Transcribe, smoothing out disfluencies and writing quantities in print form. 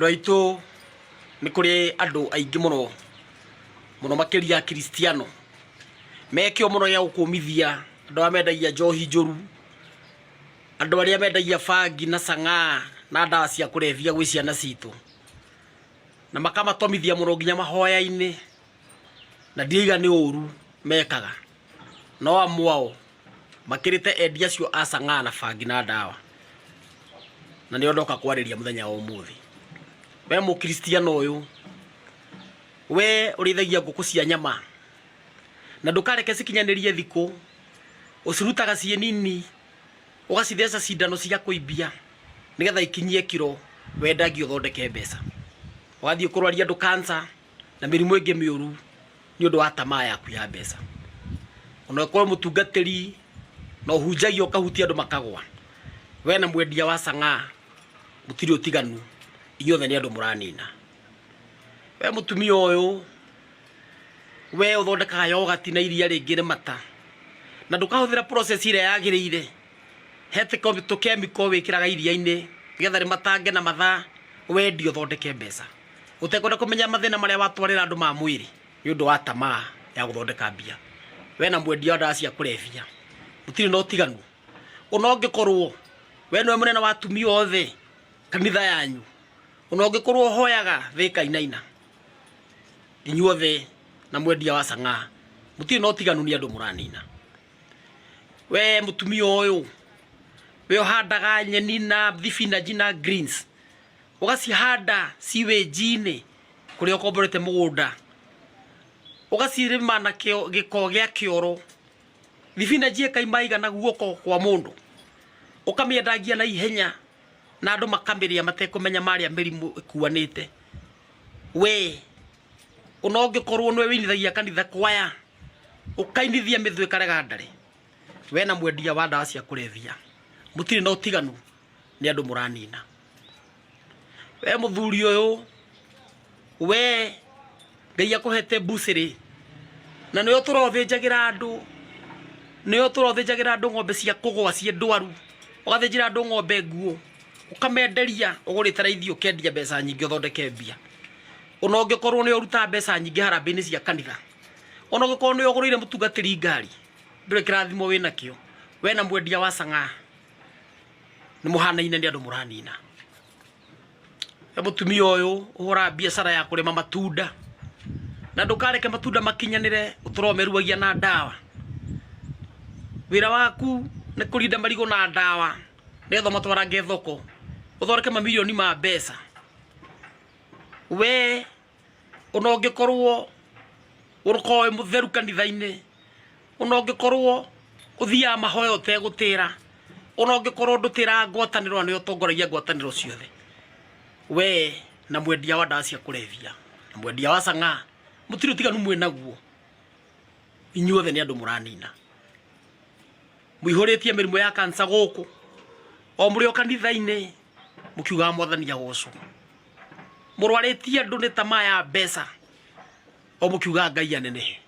Raitu ni kuri andu aingi muno makiria Kristiano mekio muno ya ukumithia andu amendagia njohi njuru, andu aria mendagia bangi na sang'a na ndawa cia kurevia gwi ciana citu, na makamatomithia muno nginya mahoya-ini, na ndiiga ni uru mekaga, no amwao makirite endia cio a sang'a na bangi na ndawa, na ni ondoka kwariria muthenya wa umuthi. We mu Kristiano uyu, we urithagia nguku cia nyama na ndukareke cikinyanirie thiku ucirutaga cie nini ugacitheca cindano cia kuibia nigetha ikinyie kiro wendagie uthondeke mbeca, wathie kurwaria andu cancer na mirimu ingi miuru ni undu wa tamaa yaku ya mbeca. Ona kwa mutungatiri no hunjagia ukahutia andu makagwa, we na mwendia wa sang'a mutiri utiganu, inyothe ni andu muranina. We mutumia uyu, we uthondekaga yogurt na iria ringi mata na ndukahuthira process ire yagiriire, hete to chemical wikiraga iria-ini nigetha rimatange na mathaa wendi uthondeke mbeca, utekwenda kumenya mathina maria watwarira andu ma mwiri ni undu wa tamaa ya guthondeka mbia. We na mwendia ndawa cia kurevia mutiri no tiganu. Ona ungikorwo we no munene wa atumia othe kanitha yanyu, ona ungikorwo hoyaga thika inaina, inyuothe na mwendia wa sang'a mutiri no tiganu ni andu muranina. We mutumia uyu, we uhandaga nyeni na thibinaji na greens, ugacihanda siwage-ini kuria ukomborete mugunda, ugacirima na giko gia kioro, thibinaji ikaimaiga na guoko kwa mundu, ukamiendagia na ihenya na andu makamiria matekumenya maria mirimu ikuanite. We ona ungikorwo nwe winithagia kanitha kwaya ukainithia mithwe karega ndare, we na mwendia wa ndawa cia kurevia mutiri no tiganu ni andu muranina. We muthuri uyu, we Ngai akuhete buciri na niyo turothinjagira andu, niyo turothinjagira andu ng'ombe cia kugwa cie ndwaru, ugathinjira andu ng'ombe nguo ukamenderia ugurite raithi ukendia mbeca nyingi uthondeke mbia. Ona ungikorwo ni uruta mbeca nyingi harambee-ini cia kanitha, ona ungikorwo ni ugurire mutungatiri ngari, ndure kirathimo wina kio, we na mwendia wa sang'a ni muhanaine ni andu muranina. We mutumia uyu uhura biashara ya kurima matunda na ndukareke matunda makinyanire uturomeruagia na ndawa. Wira waku ni kurinda marigo na ndawa nigetha matwarange thoko uthoreke mamilioni ma mbeca. We ona ungikorwo urukoe mutheru kanitha-ini, ona ungikorwo uthia mahoya utegutira, ona ungikorwo ndutira ngwataniro ni utongoragia ngwataniro ciothe, we na mwendia wa ndawa cia kurevia na mwendia wa sang'a mutiri utiganu mwe naguo, inyuothe ni andu muranina. Muihuritie mirimu ya cancer guku o muri o kanitha-ini mukiuga mwathani agocu, murwaritie andu ni tamaa ya mbeca o mukiuga Ngai anenehe.